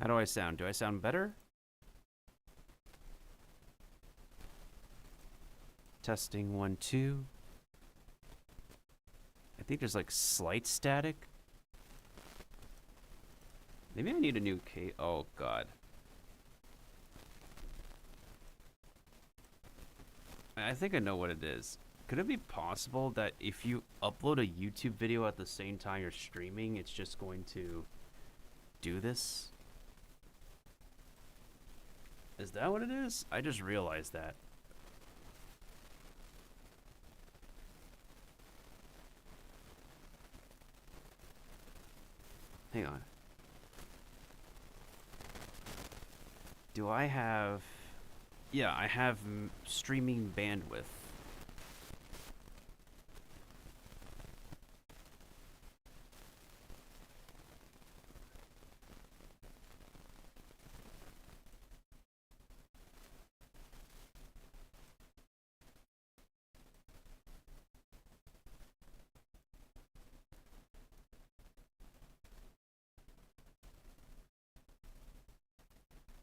How do I sound? Do I sound better? Testing 1, 2. I think there's like slight static. Maybe I need a new case. Oh, God. I think I know what it is. Could it be possible that if you upload a YouTube video at the same time you're streaming, it's just going to do this? Is that what it is? I just realized that. Hang on. Do I have... Yeah, I have streaming bandwidth.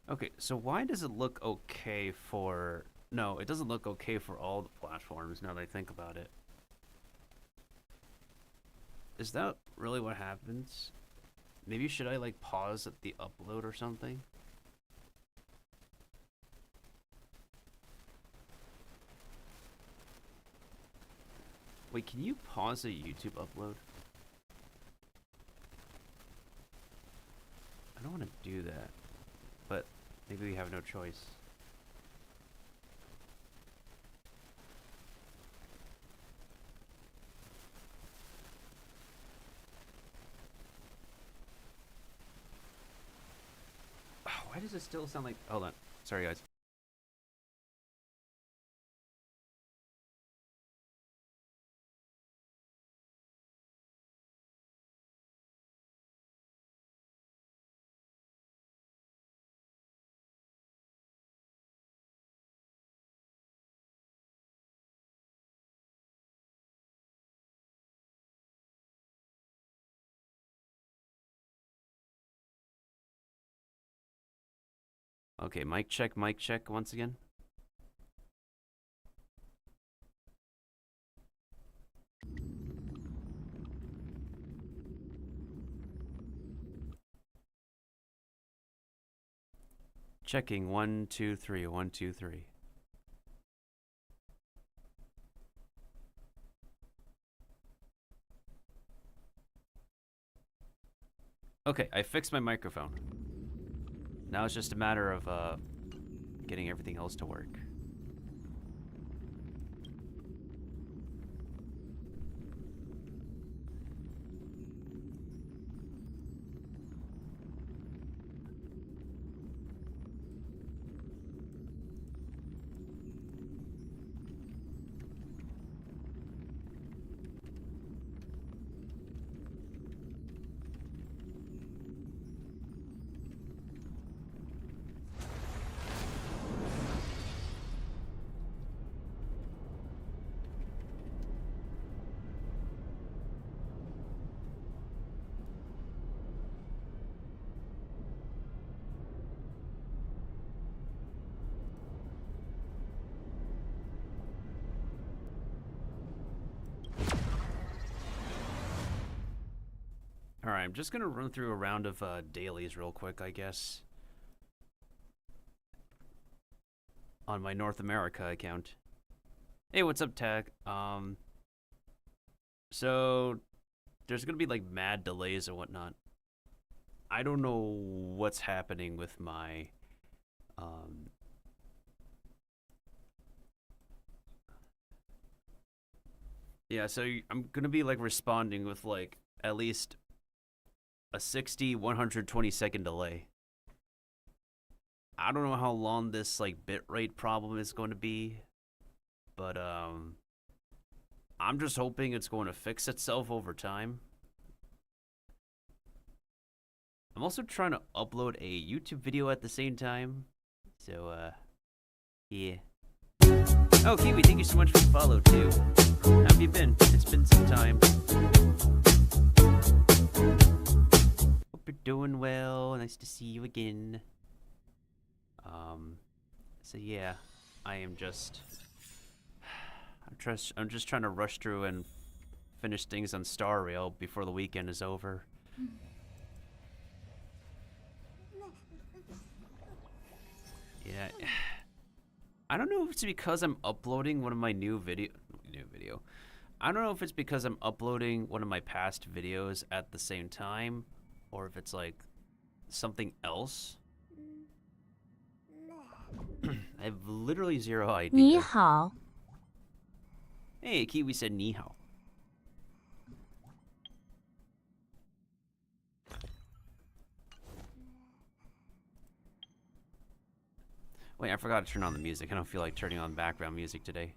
Okay, so why does it look okay for... No, it doesn't look okay for all the platforms now that I think about it. Is that really what happens? Maybe should I like pause at the upload or something? Wait, can you pause a YouTube upload? I don't want to do that, but maybe we have no choice. Oh, why does it still sound like... Hold on. Sorry, guys. Okay, mic check once again. Checking 1, 2, 3, 1, 2, 3. Okay, I fixed my microphone. Now it's just a matter of getting everything else to work. Alright, I'm just gonna run through a round of dailies real quick, I guess. On my North America account. Hey, what's up, Tag? So there's gonna be like mad delays and whatnot. I don't know what's happening with my yeah, so I'm gonna be like responding with like at least a 60, 120-second delay. I don't know how long this like bitrate problem is going to be, but I'm just hoping it's going to fix itself over time. I'm also trying to upload a YouTube video at the same time, so yeah. Oh, Kiwi, thank you so much for the follow too. How have you been? It's been some time. Hope you're doing well. Nice Nice to see you again. So yeah, I am just... I'm just trying to rush through and finish things on Star Rail before the weekend is over. Yeah. I don't know if it's because I'm uploading one of my new video. I don't know if it's because I'm uploading one of my past videos at the same time, or if it's like something else. I have literally zero idea. 你好. Hey, Kiwi said ni hao. Wait, I forgot to turn on the music. I don't feel like turning on background music today.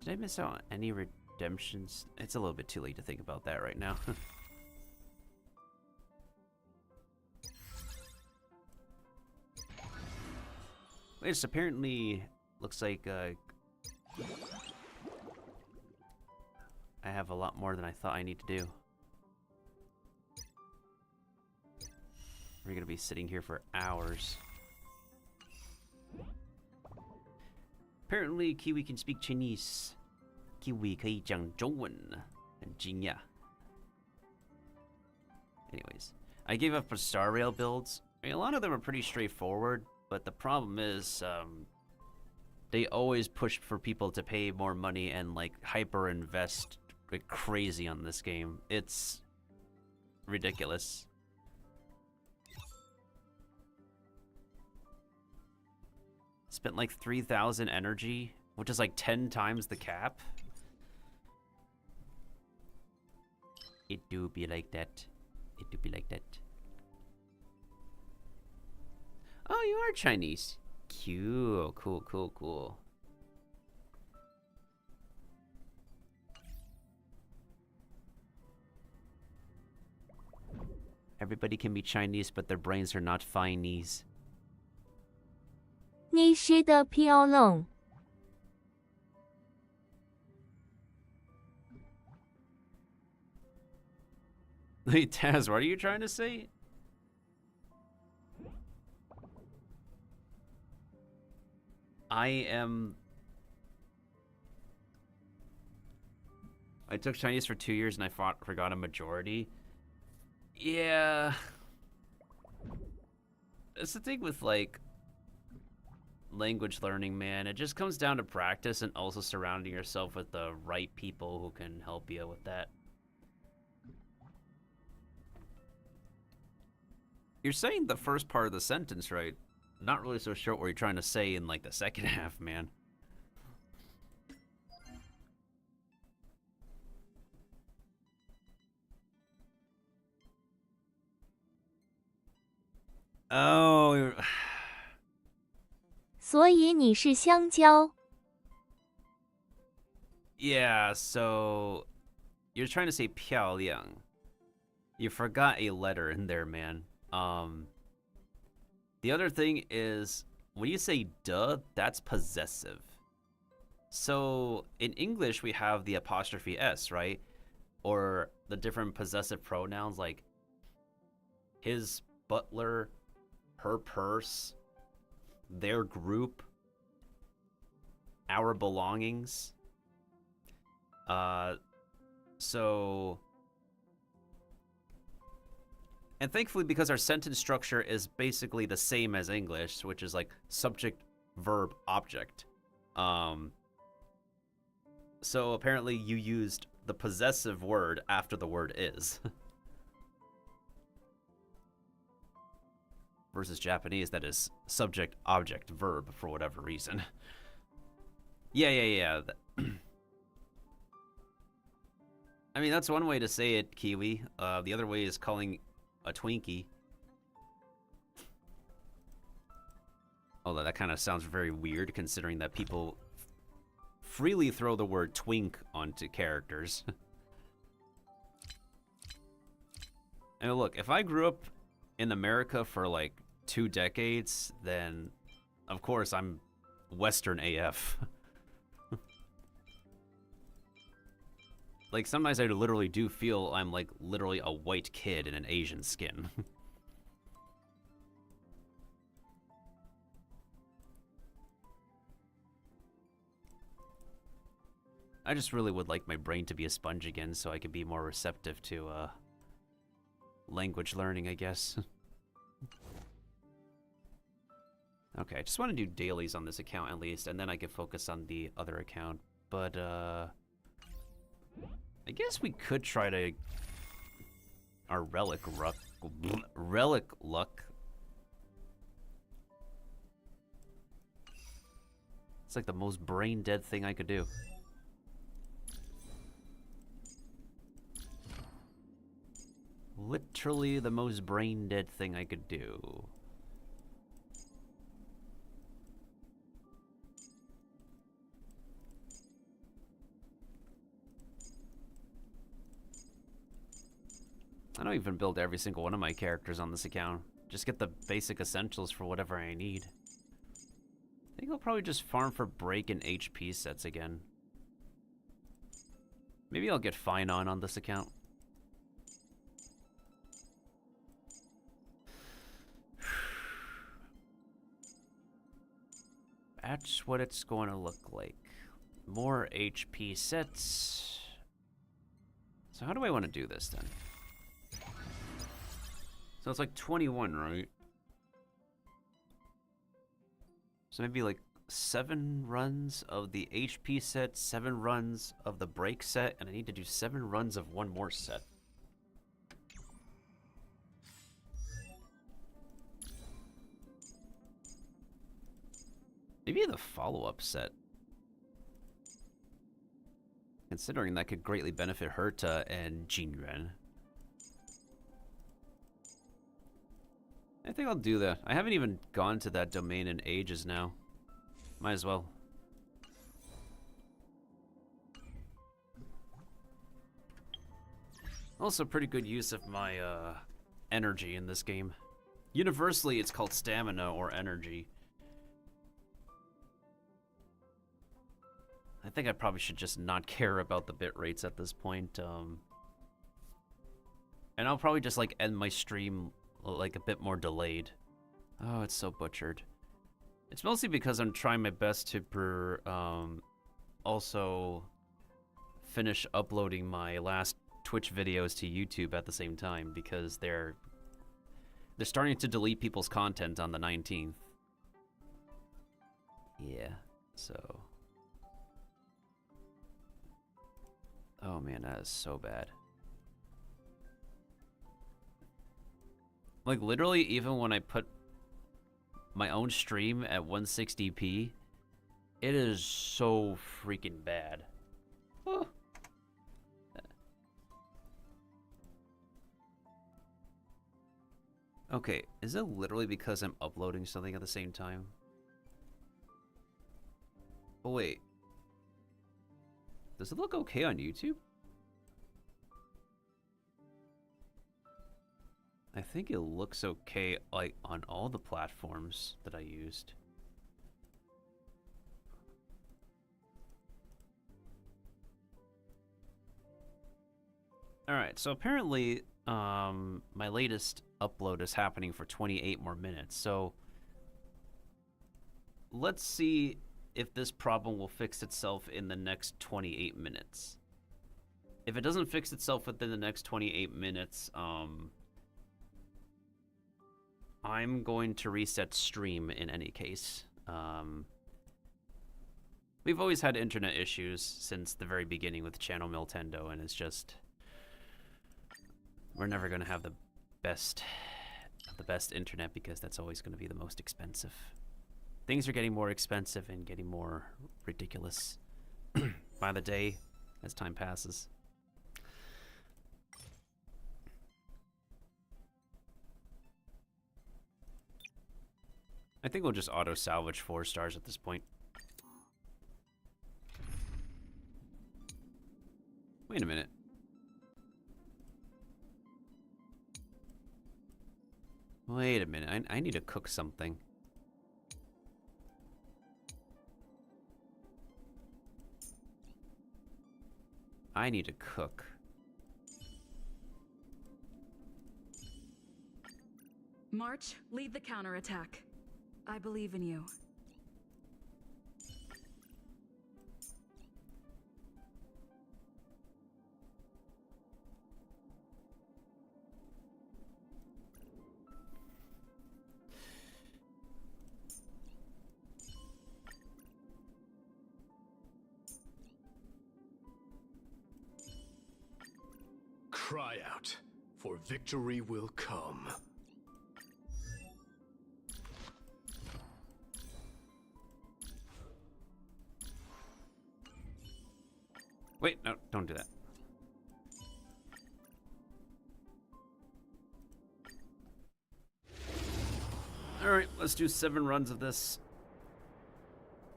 Did I miss out on any redemptions? It's a little bit too late to think about that right now. It's apparently looks like I have a lot more than I thought I need to do. We're gonna be sitting here for hours. Apparently, Kiwi can speak Chinese. Kiwi 可以讲中文，很惊讶. Anyways, I gave up for Star Rail builds. I mean, a lot of them are pretty straightforward, but the problem is, they always push for people to pay more money and like hyper invest like crazy on this game. It's ridiculous. Spent like 3,000 energy, which is like 10 times the cap. It do be like that. It do be like that. Oh, you are Chinese. Cute. Cool, cool, cool. Everybody can be Chinese, but their brains are not Finese. 你是的漂亮. Hey, Taz, what are you trying to say? I took Chinese for 2 years and I forgot a majority. Yeah. It's the thing with, like, language learning, man. It just comes down to practice and also surrounding yourself with the right people who can help you with that. You're saying the first part of the sentence right. Not really so sure what you're trying to say in, like, the second half, man. Oh. 所以你是香蕉. Yeah, so you're trying to say 漂亮. You forgot a letter in there, man. The other thing is, when you say duh, that's possessive. So in English, we have the apostrophe S, right? Or the different possessive pronouns like his butler, her purse, their group, our belongings. And thankfully, because our sentence structure is basically the same as English, which is like subject, verb, object. So apparently you used the possessive word after the word is. Versus Japanese, that is subject, object, verb for whatever reason. Yeah. I mean, that's one way to say it, Kiwi. The other way is calling a Twinkie. Although that kind of sounds very weird considering that people freely throw the word twink onto characters. And look, if I grew up in America for like 2 decades, then of course I'm Western AF. Like sometimes I literally do feel I'm like literally a white kid in an Asian skin. I just really would like my brain to be a sponge again so I could be more receptive to language learning, I guess. Okay, I just want to do dailies on this account at least, and then I can focus on the other account. But, I guess we could try to... Our relic luck. It's like the most brain dead thing I could do. Literally the most brain dead thing I could do. I don't even build every single one of my characters on this account. Just get the basic essentials for whatever I need. I think I'll probably just farm for break and HP sets again. Maybe I'll get fine on this account. That's what it's going to look like. More HP sets. So how do I want to do this then? So it's like 21, right? So maybe like 7 runs of the HP set, 7 runs of the break set, and I need to do 7 runs of one more set. Maybe the follow-up set. Considering that could greatly benefit Herta and Jinren. I think I'll do that. I haven't even gone to that domain in ages now. Might as well. Also pretty good use of my energy in this game. Universally it's called stamina or energy. I think I probably should just not care about the bit rates at this point. And I'll probably just like end my stream like a bit more delayed. Oh, it's so butchered. It's mostly because I'm trying my best to also finish uploading my last Twitch videos to YouTube at the same time because they're starting to delete people's content on the 19th. Yeah, so... Oh man, that is so bad. Like literally, even when I put my own stream at 160p, it is so freaking bad. Oh. Okay, is it literally because I'm uploading something at the same time? Oh wait. Does it look okay on YouTube? I think it looks okay like on all the platforms that I used. Alright, so apparently my latest upload is happening for 28 more minutes, so let's see if this problem will fix itself in the next 28 minutes. If it doesn't fix itself within the next 28 minutes, I'm going to reset stream in any case. We've always had internet issues since the very beginning with channel Miltendo, and it's just... We're never going to have the best internet because that's always going to be the most expensive. Things are getting more expensive and getting more ridiculous by the day as time passes. I think we'll just auto-salvage 4 stars at this point. Wait a minute. Wait a minute, I need to cook something. I need to cook. March, lead the counterattack. I believe in you. Cry out, for victory will come. Wait, no, don't do that. Alright, let's do 7 runs of this.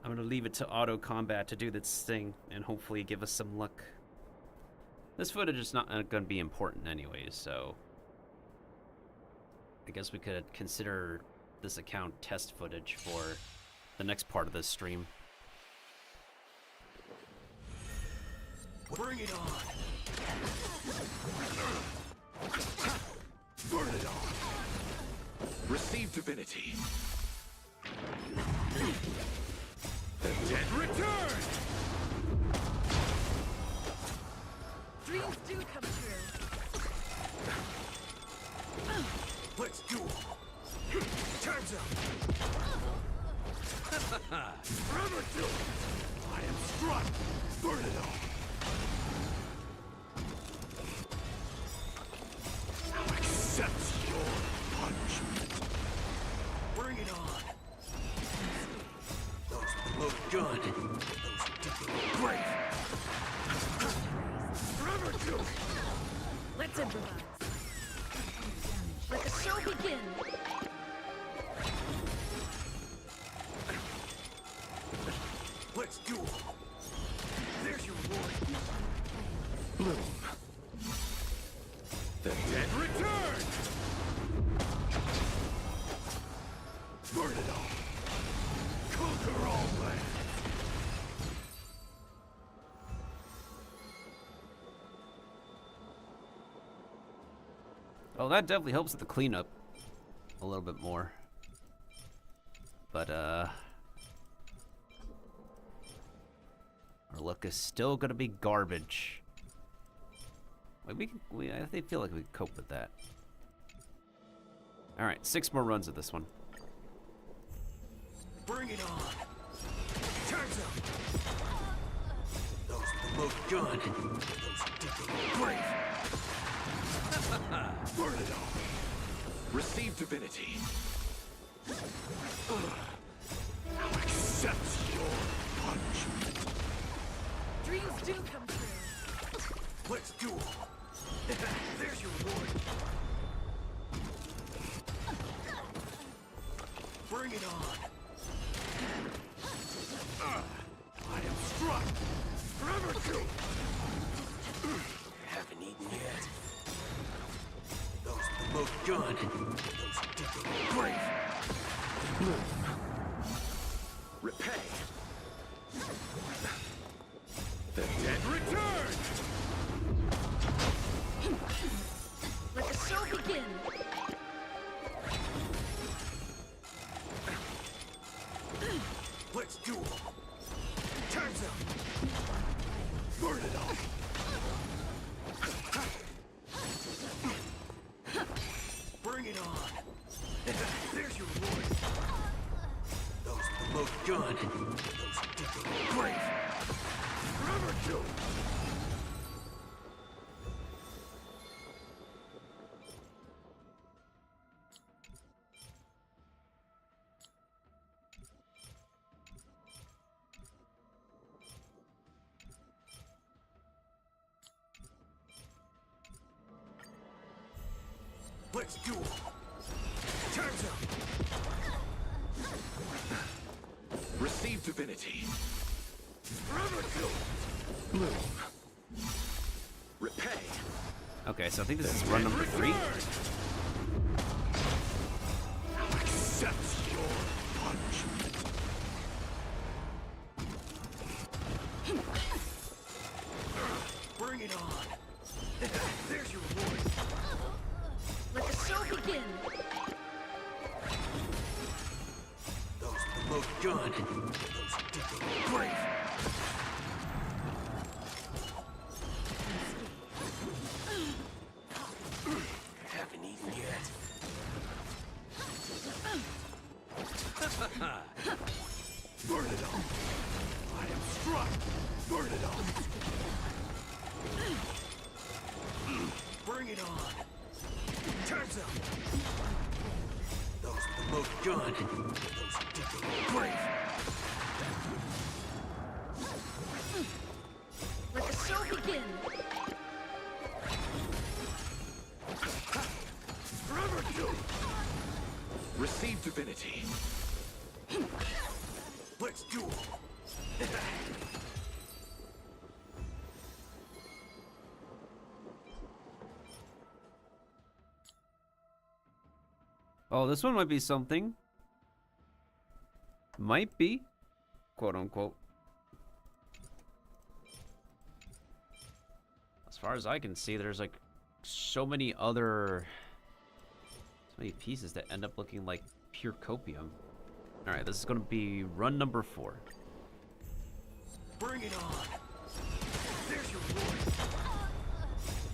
I'm gonna leave it to auto combat to do this thing and hopefully give us some luck. This footage is not gonna be important anyways, so I guess we could consider this account test footage for the next part of this stream. Bring it on! Burn it on! Receive divinity. The dead return! Dreams do come true. Let's duel! Time's up! Forever duel! I am struck! Burn it all! Now accept your punishment! Bring it on! Those who look good, those who dig the grave! Forever duel! Let's improvise. Let the show begin. Let's duel! There's your reward! Bloom! The dead return! Burn it all! Conquer all land! Oh, that definitely helps with the cleanup a little bit more. But, our luck is still gonna be garbage. Wait, I feel like we can cope with that. Alright, 6 more runs of this one. Bring it on! Time's up! Those who look good, those who dig the grave! Burn it all! Receive divinity! Now accept your punishment! Dreams do come true. Let's duel! There's your reward! Bring it on! I am struck! Forever duel! Haven't eaten yet. Those who look good, those who dig the grave! Bloom! Repay! The dead return! Let the show begin. Let's duel! Time's up! Burn it all! Bring it on! There's your reward! Those who look good, those who dig the grave! Forever duel! Let's duel! Time's up! Receive divinity! Forever duel! Bloom! Repay! Okay, so I think this is run number 3. Bring it on! There's your reward! Let the show begin! Those with the most gun! Those who dig the grave! Haven't eaten yet. Burn it all! I am struck! Burn it all! Bring it on! Time's up! Those with the most gun! Those who dig the grave! Let the show begin! Forever do! Receive divinity. Let's duel! Oh, this one might be something. Might be. Quote unquote. As far as I can see, there's like so many pieces that end up looking like pure copium. Alright, this is gonna be run number 4. Bring it on! There's your reward!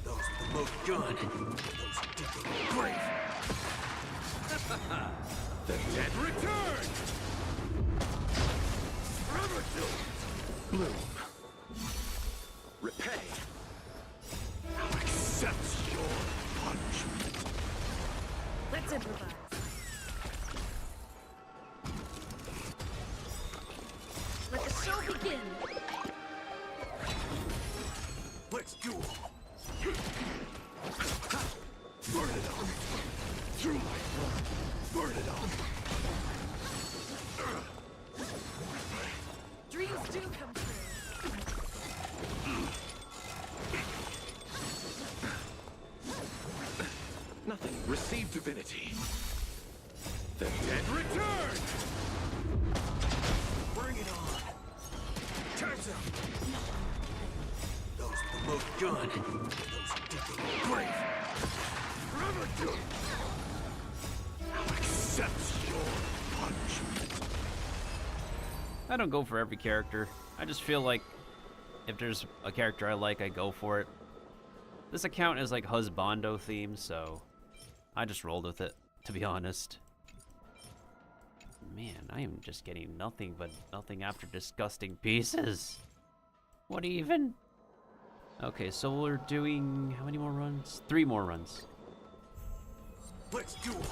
Those with the most gun! Those who dig the grave! The dead Return! Forever do! bloom. Repay. I'll accept your punishment! Let's improvise. Let the show begin! Let's duel! Burn it on! Through my blood! Burn it on! Dreams do come true. Nothing. Receive divinity. The And return! Bring it on! Time's up! Those with the most gun! Those who dig the grave! Forever do! I'll accept your punishment! I don't go for every character. I just feel like if there's a character I like, I go for it. This account is like husbando themed, so I just rolled with it, to be honest. Man, I am just getting nothing but nothing after disgusting pieces. What even? Okay, so we're doing how many more runs? 3 more runs. Let's duel!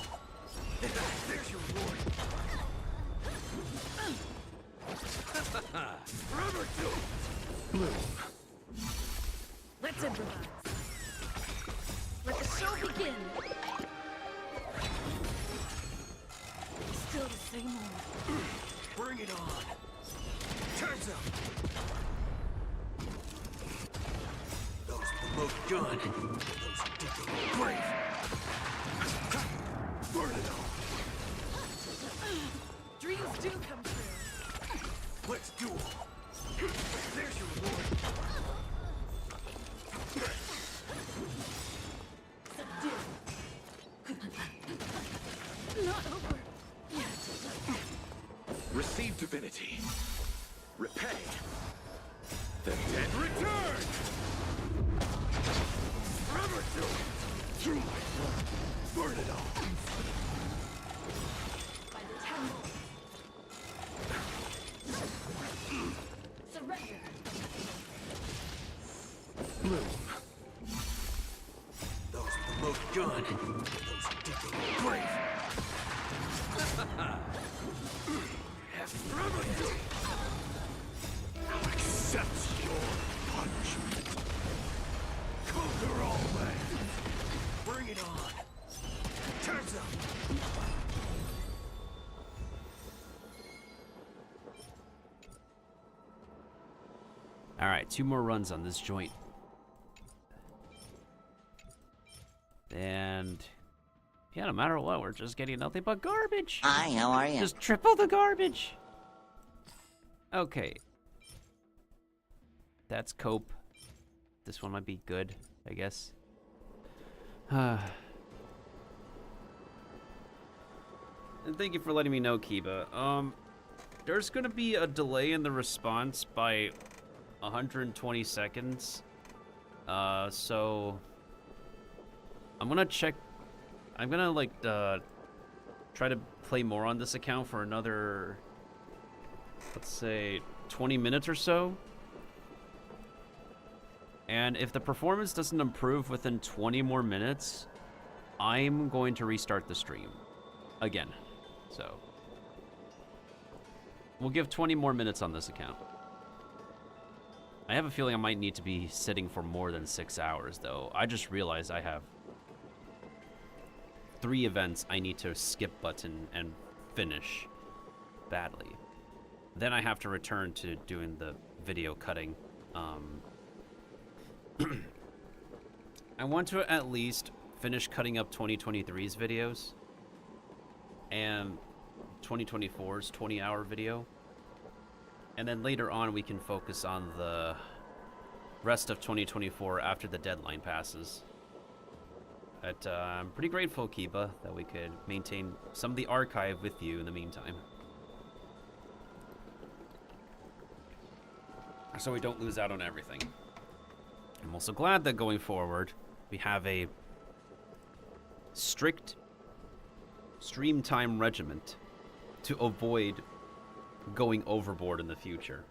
There's your reward! Forever do! bloom. Let's improvise. Let the show begin! Still the same old. Bring it on! Time's up! Those with the most gun! Those who dig the grave! Burn it on! Dreams do come true. Let's duel! There's your reward! Not over. Receive divinity. Repay. The dead Return! Forever do! Through my blood! Burn it all! By the temple. Surrender. bloom. Those with the most gun! Those who dig the grave! Forever do! I'll accept your punishment! Conquer all men! Bring it on! Time's up! Alright, 2 more runs on this joint. And yeah, no matter what, we're just getting nothing but garbage. Hi, how are you? Just triple the garbage. Okay. That's cope. this one might be good, I guess. And thank you for letting me know, Kiba. There's gonna be a delay in the response by 120 seconds. So I'm gonna check. I'm gonna like try to play more on this account for another, let's say, 20 minutes or so. And if the performance doesn't improve within 20 more minutes, I'm going to restart the stream again. So we'll give 20 more minutes on this account. I have a feeling I might need to be sitting for more than 6 hours, though. I just realized I have 3 events I need to skip button and finish badly. Then I have to return to doing the video cutting. I want to at least finish cutting up 2023's videos and 2024's 20-hour video. And then later on we can focus on the rest of 2024 after the deadline passes. But I'm pretty grateful, Kiba, that we could maintain some of the archive with you in the meantime. So we don't lose out on everything. I'm also glad that going forward, we have a strict stream time regiment to avoid going overboard in the future.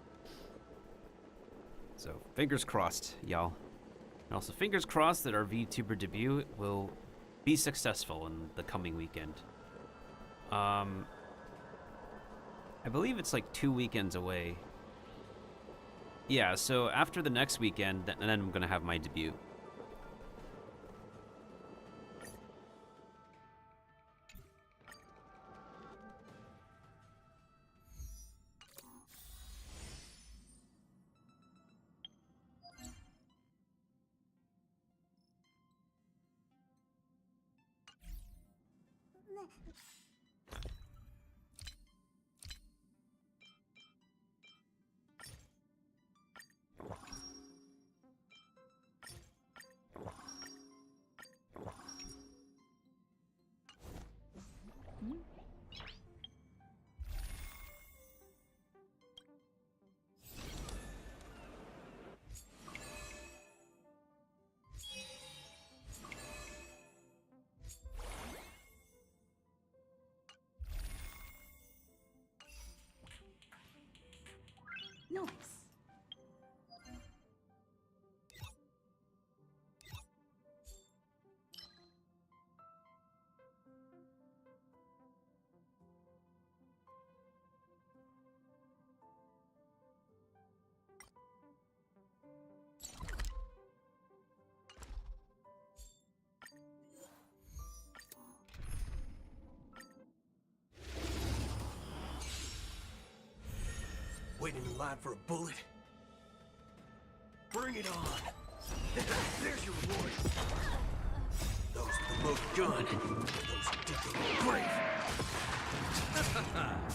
So fingers crossed, y'all. And also fingers crossed that our VTuber debut will be successful in the coming weekend. I believe it's like 2 weekends away. Yeah, so after the next weekend, and then I'm gonna have my debut. Nice. Waiting in line for a bullet? Bring it on! There's your reward! Those with the most gun, those who dig their grave!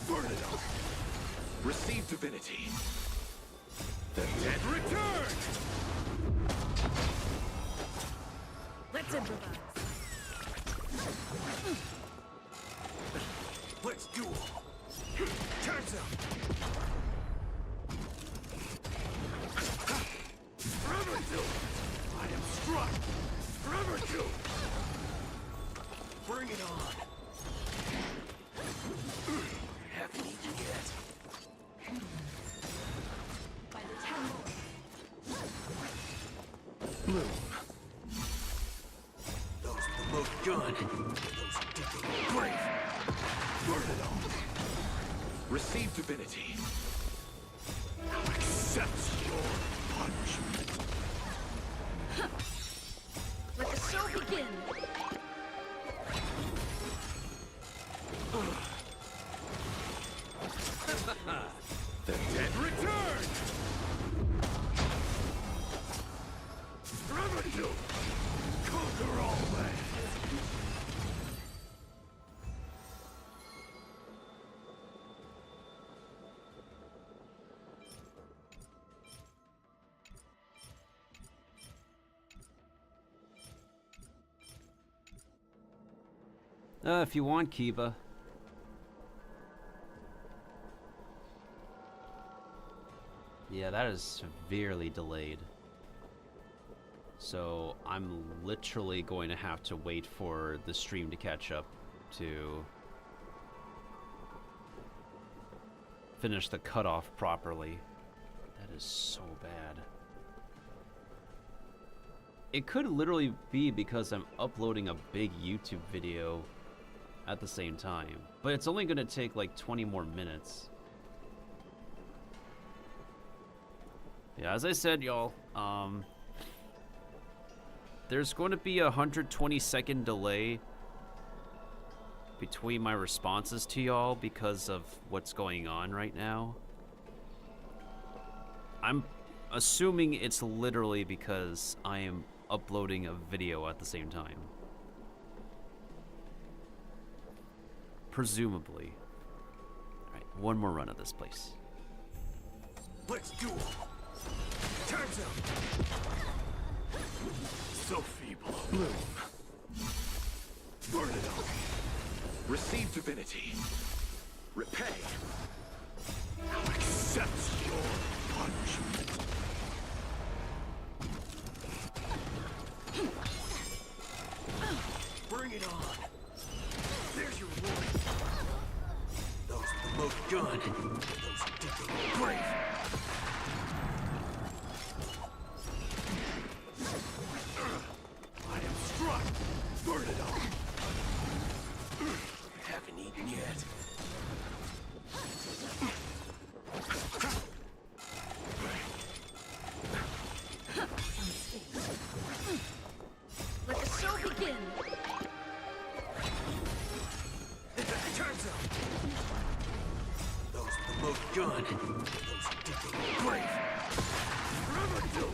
Burn it up! Receive divinity. The dead Return! Let's improvise. Let's duel! Time's up! Forever two! I am struck! Forever two! Bring it on! Haven't eaten yet. By the temple. blue. Those with the most gun, those who dig their grave. Burn it all! Receive divinity. Now accept your punishment. Let the show begin. The dead Return! Forever to conquer all land! If you want, Kiba. Yeah, that is severely delayed. So I'm literally going to have to wait for the stream to catch up to finish the cutoff properly. That is so bad. It could literally be because I'm uploading a big YouTube video at the same time, but it's only going to take like 20 more minutes. Yeah, as I said, y'all, there's going to be a 120-second delay between my responses to y'all because of what's going on right now. I'm assuming it's literally because I am uploading a video at the same time. Presumably. Alright, one more run of this place. Let's do it. Time's up. So feeble. Bloom. Burn it up. Receive divinity. Repay. Now accept your punishment. Bring it on. There's your reward. Those with the most gun. Those who dig their grave. I am struck. Burn it up. Haven't eaten yet. Let the show begin. Time's up. Those with the most gun. Those who dig their grave. Forever do.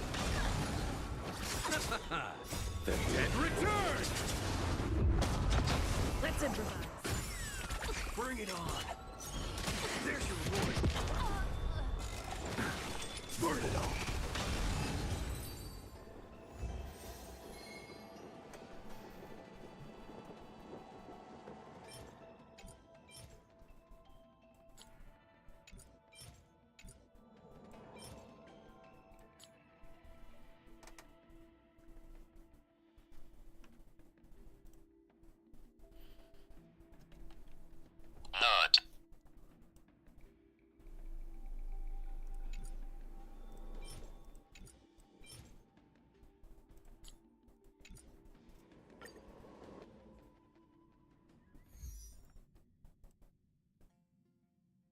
The dead return! Let's improvise. Bring it on. There's your reward. Burn it all. Not.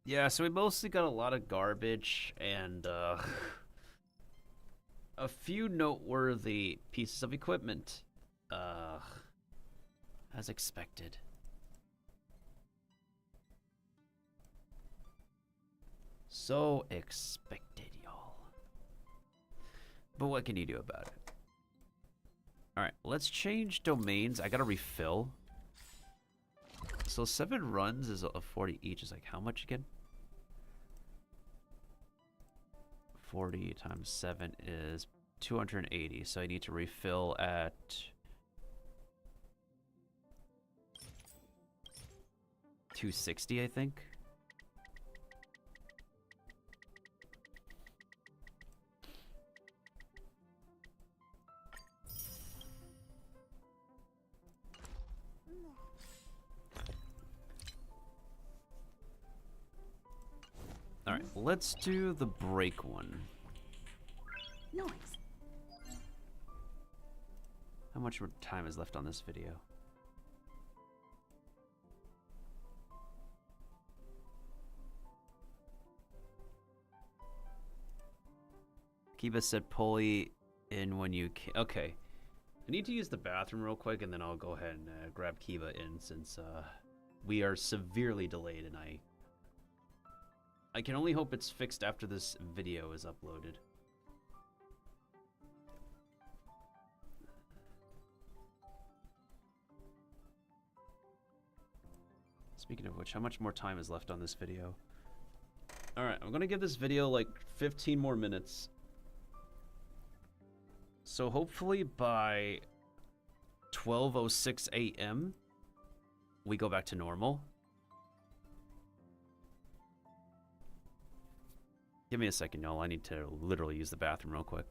Yeah, so we mostly got a lot of garbage and a few noteworthy pieces of equipment. As expected. So expected, y'all. But what can you do about it? Alright, let's change domains. I gotta refill. So 7 runs is a 40 each. Is like how much again? 40 times 7 is 280. So I need to refill at 260, I think. Alright, let's do the break one. Noise. How much more time is left on this video? Kiba said pulley in when you can. Okay. I need to use the bathroom real quick and then I'll go ahead and grab Kiba in since we are severely delayed and I can only hope it's fixed after this video is uploaded. Speaking of which, how much more time is left on this video? Alright, I'm gonna give this video like 15 more minutes. So hopefully by 12:06 a.m. we go back to normal. Give me a second, y'all. I need to literally use the bathroom real quick.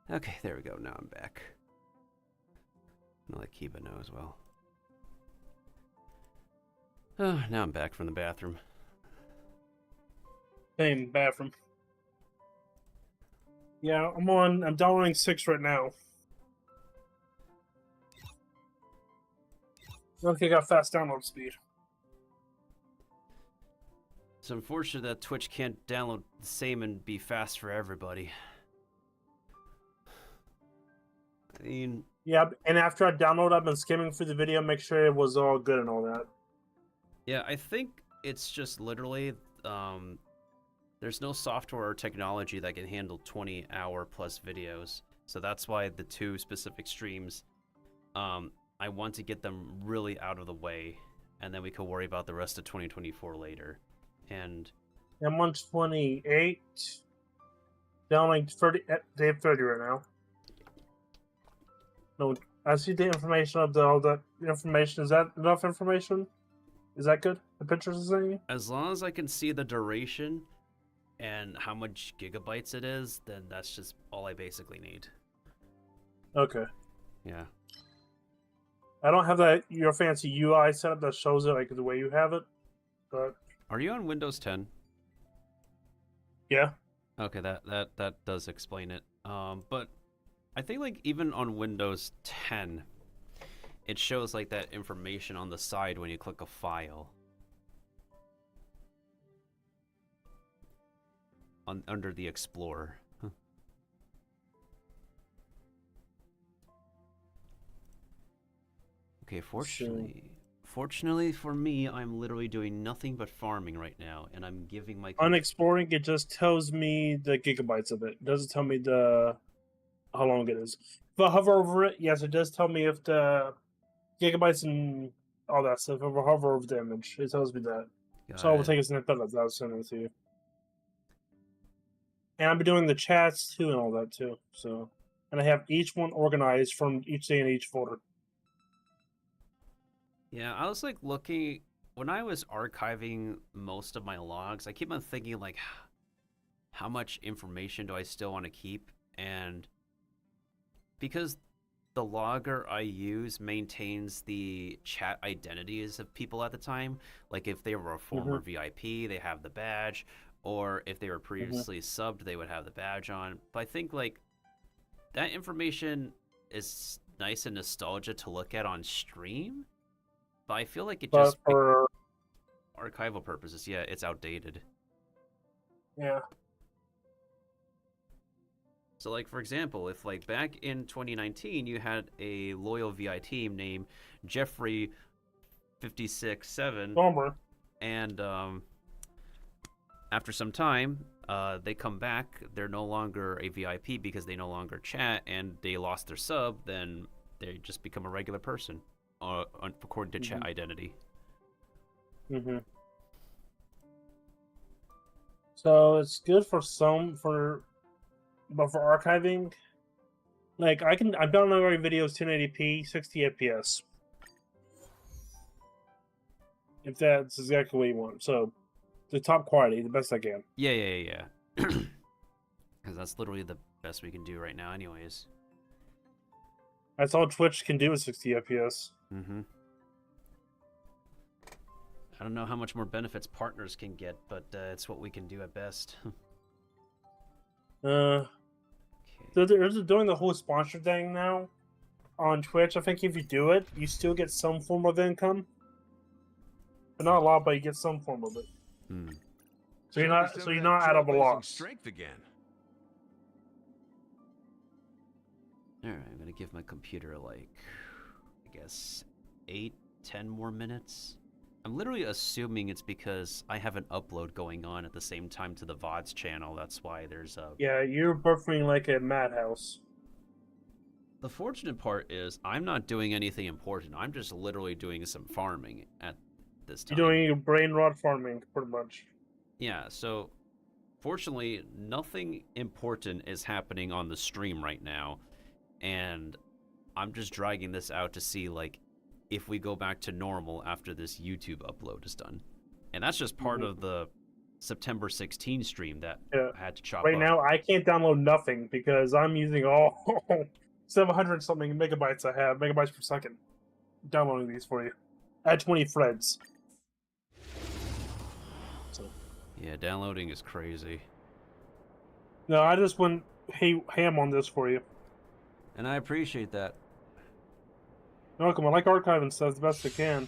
Okay, there we go. Now I'm back. I'll let Kiba know as well. Oh, now I'm back from the bathroom. Same bathroom. Yeah, I'm downloading 6 right now. Okay, I got fast download speed. It's unfortunate that Twitch can't download the same and be fast for everybody. I mean... Yeah, and after I download, I've been skimming through the video, make sure it was all good and all that. Yeah, I think it's just literally, there's no software or technology that can handle 20-hour-plus videos. So that's why the 2 specific streams, I want to get them really out of the way, and then we can worry about the rest of 2024 later. And I'm on 28, downloading 30, day 30 right now. No, I see the information of all that information. Is that enough information? Is that good? The pictures are saying? as long as I can see the duration and how much gigabytes it is, then that's just all I basically need. Okay. Yeah. I don't have that your fancy UI setup that shows it like the way you have it, but Are you on Windows 10? yeah. Okay, that does explain it. But I think like even on Windows 10, it shows like that information on the side when you click a file. Under the Explorer. Huh. Okay, fortunately for me, I'm literally doing nothing but farming right now, and I'm giving my... On exploring, it just tells me the gigabytes of it. It doesn't tell me the how long it is. If I hover over it, yes, it does tell me if the gigabytes and all that stuff. If I hover over the image, it tells me that. So I will take a snippet of that. I'll send it to you. And I'll be doing the chats too and all that too. So, and I have each one organized from each day in each folder. Yeah, I was like looking when I was archiving most of my logs. I keep on thinking like, how much information do I still want to keep? And because the logger I use maintains the chat identities of people at the time, like if they were a former VIP, they have the badge, or if they were previously subbed, they would have the badge on. But I think like that information is nice and nostalgia to look at on stream. But I feel like it just... archival purposes, yeah, it's outdated. Yeah. So, like, for example, if, like, back in 2019, you had a loyal VI team named Jeffrey 567, Bummer. and after some time, they come back, they're no longer a VIP because they no longer chat, and they lost their sub, then they just become a regular person, according to chat identity. Mm-hmm. So it's good for but for archiving, like I'm downloading videos 1080p, 60 FPS. If that's exactly what you want. So the top quality, the best I can. Yeah. Because that's literally the best we can do right now, anyways. That's all Twitch can do is 60 FPS. Mm-hmm. I don't know how much more benefits partners can get, but it's what we can do at best. They're doing the whole sponsor thing now on Twitch. I think if you do it, you still get some form of income. But not a lot, but you get some form of it. Hmm. So you're not out of a loss. Strength again. Alright, I'm gonna give my computer like, I guess, 8-10 more minutes. I'm literally assuming it's because I have an upload going on at the same time to the VODs channel. That's why there's a... Yeah, you're buffering like a madhouse. The fortunate part is I'm not doing anything important. I'm just literally doing some farming at this time. You're doing your brain rot farming, pretty much. Yeah, so fortunately, nothing important is happening on the stream right now. And I'm just dragging this out to see, like, if we go back to normal after this YouTube upload is done. And that's just part of the September 16 stream that I had to chop Right up. now, I can't download nothing because I'm using all 700 something megabytes I have, megabytes per second. Downloading these for you. At 20 threads. So. Yeah, downloading is crazy. No, I just went ham on this for you. And I appreciate that. You're welcome. I like archiving stuff the best I can.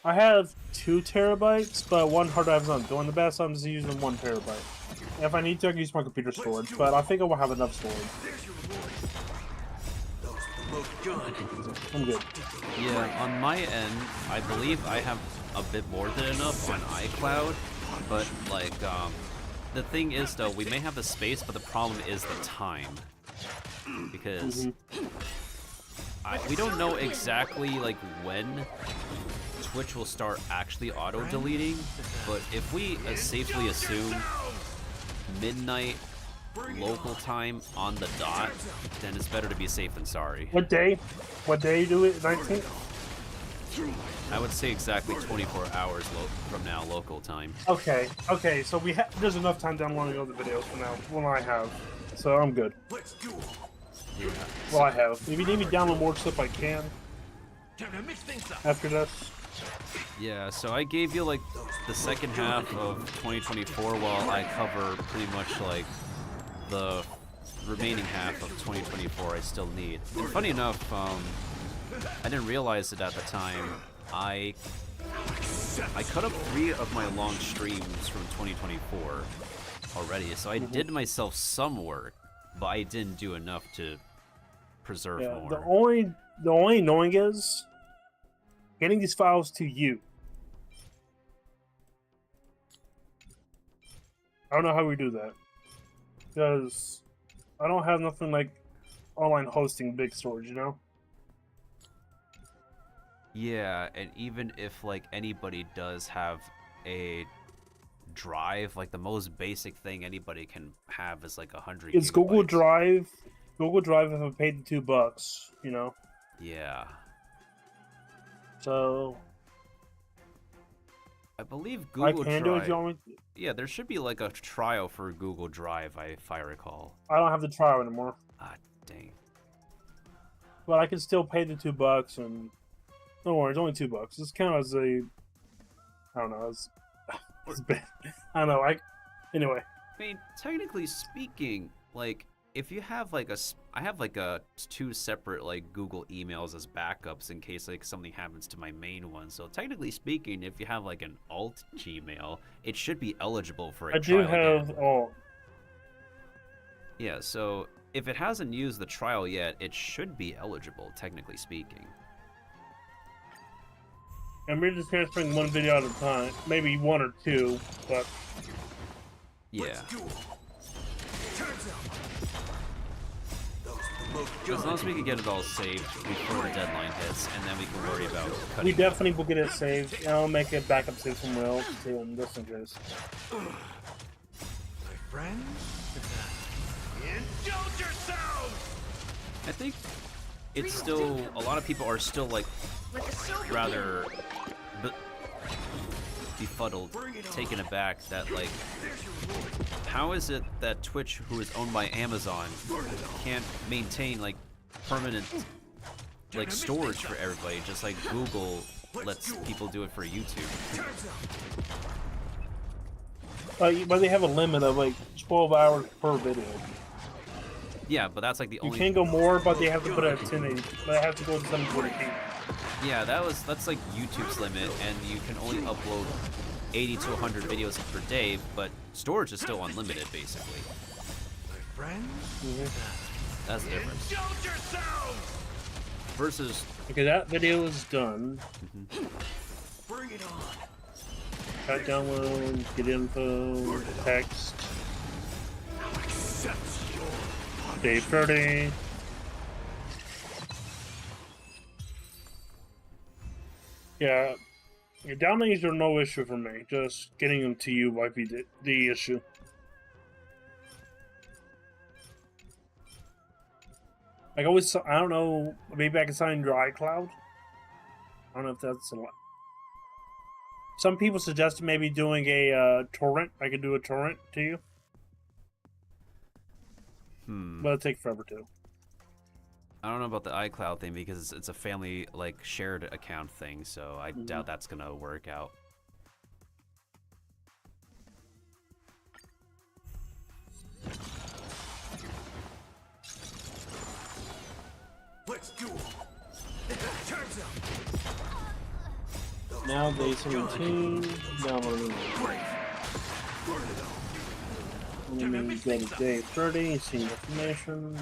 I have 2 terabytes, but one hard drive's not doing the best, so I'm just using 1 terabyte. If I need to, I can use my computer storage, but I think I will have enough storage. I'm good. Yeah, on my end, I believe I have a bit more than enough on iCloud, but, like, the thing is, though, we may have the space, but the problem is the time. Because we don't know exactly, like, when Twitch will start actually auto-deleting, but if we safely assume midnight local time on the dot, then it's better to be safe than sorry. What day? What day you do it? 19th? I would say exactly 24 hours from now, local time. Okay, so there's enough time downloading all the videos for now. Well, I have, so I'm good. Yeah. Well, I have. If you need me to download more stuff, I can. After this. Yeah, so I gave you, like, the second half of 2024 while I cover pretty much, like, the remaining half of 2024 I still need. And funny enough, I didn't realize it at the time. I cut up 3 of my long streams from 2024 already, so I did myself some work, but I didn't do enough to preserve more. The only annoying is getting these files to you. I don't know how we do that. Because I don't have nothing like online hosting big storage, you know? Yeah, and even if, like, anybody does have a drive, like, the most basic thing anybody can have is, like, 100 It's gigabytes. Google Drive. Google Drive if I paid the $2, you know? Yeah. So... I believe Google I can Drive... do it if you want me to. Yeah, there should be, like, a trial for Google Drive, if I recall. I don't have the trial anymore. Ah, dang. But I can still pay the $2 and... Don't worry, it's only $2. It's kind of as a... I don't know, it's bad. I don't know, anyway. I mean, technically speaking, like, if you have like I have like a 2 separate like Google emails as backups in case like something happens to my main one. So technically speaking, if you have like an alt Gmail, it should be eligible for a I do trial have again. all. Yeah, so if it hasn't used the trial yet, it should be eligible, technically speaking. And we're just transferring one video at a time, maybe 1 or 2, but Yeah. Turns out. Those are the most As long as we can get it all saved before the deadline hits, and then we can worry about we cutting. definitely will get it saved. And I'll make a backup save somewhere else too, just in case. My friends? Indulge yourselves! I think it's still, a lot of people are still like rather befuddled, taken aback that like, how is it that Twitch, who is owned by Amazon, can't maintain like permanent like storage for everybody, just like Google lets people do it for YouTube. But they have a limit of like 12 hours per video. Yeah, but that's like the You only. can go more, but they have to put it at 1080. But I have to go to 720p. Yeah, that's like YouTube's limit, and you can only upload 80 to 100 videos per day, but storage is still unlimited, basically. My friends? That's the difference. Indulge yourselves! Versus, Okay, that video is done. Bring it on. Cut download, get info, text, Accept your day 30. Yeah, downloads are no issue for me. Just getting them to you might be the issue. Like always, I don't know. Maybe I can sign your iCloud. I don't know if that's a lot. Some people suggested maybe doing a torrent. I could do a torrent to you, but it'll take forever too. I don't know about the iCloud thing because it's a family like shared account thing, so I doubt that's gonna work out. Let's do it. Turns out. Now day 17. Downloading. Let me go to day 30. See information.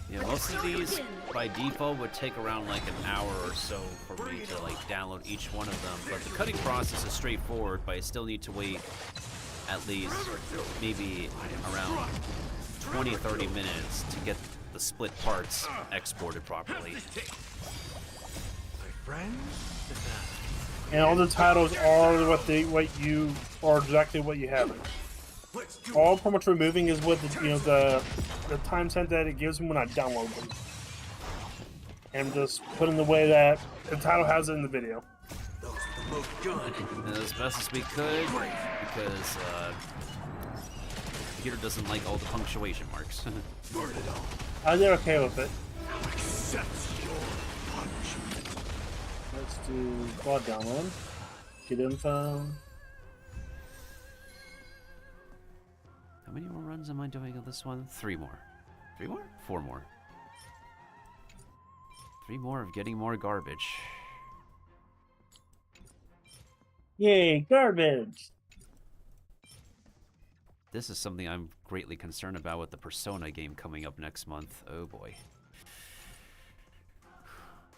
Yeah, most of these by default would take around like an hour or so for me to like download each one of them, but the cutting process is straightforward, but I still need to wait at least maybe around 20 or 30 minutes to get the split parts exported properly. My friends? And all the titles are what you are exactly what you have. Let's do All pretty much removing is what the time stamp that it gives me when I download them. And just putting the way that the title has it in the video. those with the most gun. And as best as we could, because computer doesn't like all the punctuation marks. Burn it all. I did okay with it. Accept your punishment. Let's do quad download. Get info. How many more runs am I doing on this one? 3 more. 3 more? 4 more. 3 more of getting more garbage. Yay, garbage! This is something I'm greatly concerned about with the Persona game coming up next month. Oh boy.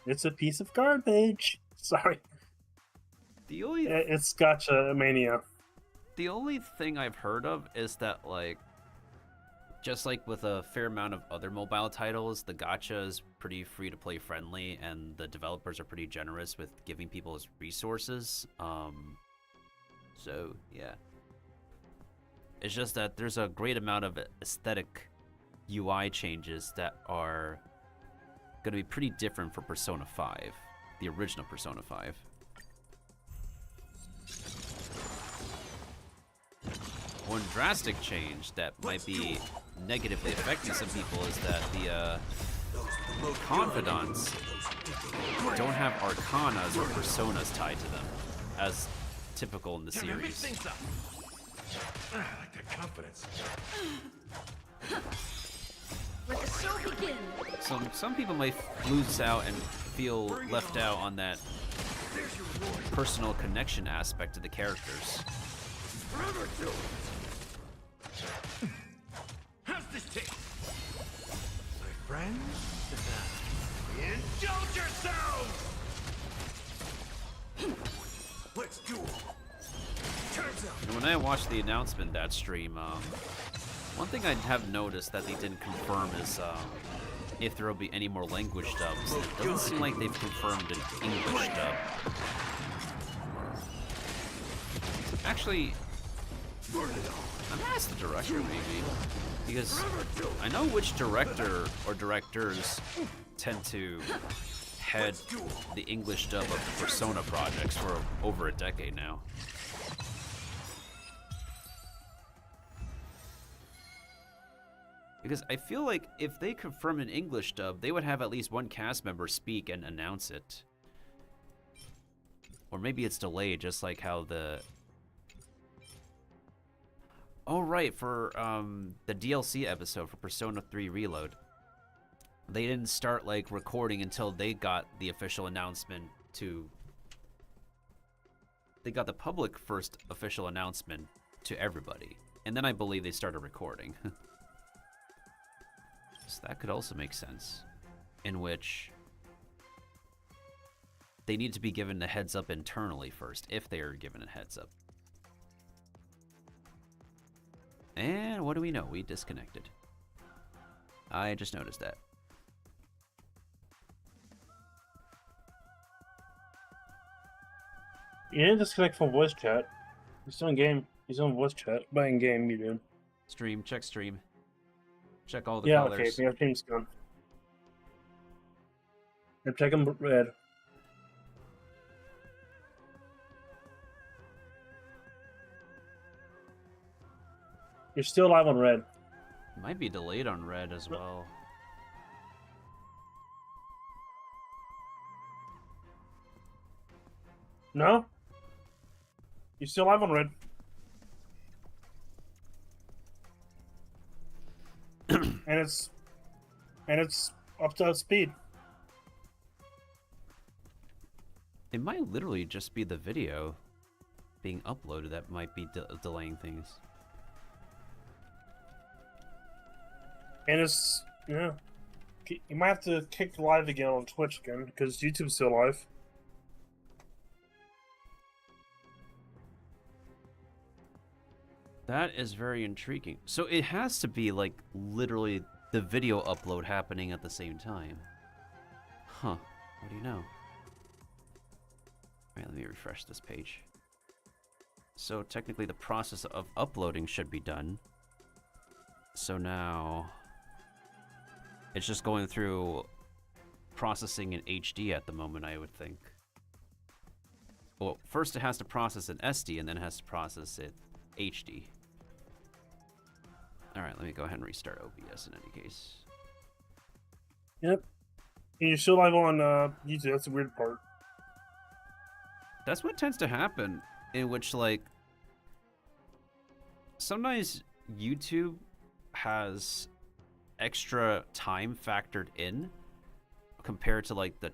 It's a piece of garbage. Sorry. The only It's Gacha Mania. The only thing I've heard of is that, like, just like with a fair amount of other mobile titles, the gacha is pretty free-to-play friendly, and the developers are pretty generous with giving people resources. So, yeah. It's just that there's a great amount of aesthetic UI changes that are going to be pretty different for Persona 5, the original Persona 5. One drastic change that might be negatively affecting some people is that the confidants don't have arcanas or personas tied to them, as typical in the series. I like that confidence. Let the show begin. Some people might lose out and feel left out on that personal connection aspect of the characters. Forever do it. How's this taste? My friends? Indulge yourselves! Let's do it. Time's up. And when I watched the announcement that stream, one thing I have noticed that they didn't confirm is if there will be any more language dubs. It doesn't seem like they've confirmed an English dub. Actually, I'm gonna ask the director maybe, because I know which director or directors tend to head the English dub of the Persona projects for over a decade now. Because I feel like if they confirm an English dub, they would have at least one cast member speak and announce it. Or maybe it's delayed, just like how the... Oh, right, for the DLC episode for Persona 3 Reload. They didn't start, like, recording until they got the official announcement to... They got the public first official announcement to everybody. And then I believe they started recording. So that could also make sense. In which... they need to be given a heads up internally first, if they are given a heads up. And what do we know? We disconnected. I just noticed that. You didn't disconnect from voice chat. He's still in game. He's on voice chat. But in game, you did. Stream, check stream. Check all the Yeah, colors. okay. Yeah, stream's gone. And check him red. You're still live on red. Might be delayed on red as well. No? You're still live on red. and it's up to speed. It might literally just be the video being uploaded that might be delaying things. And it's, yeah. You might have to kick live again on Twitch again, because YouTube's still live. That is very intriguing. So it has to be, like, literally the video upload happening at the same time. Huh. What do you know? Alright, let me refresh this page. So technically the process of uploading should be done. So now... it's just going through processing in HD at the moment, I would think. Well, first it has to process in SD, and then it has to process it HD. Alright, let me go ahead and restart OBS in any case. Yep. And you're still live on YouTube. That's the weird part. That's what tends to happen, in which, like, sometimes YouTube has extra time factored in compared to, like, the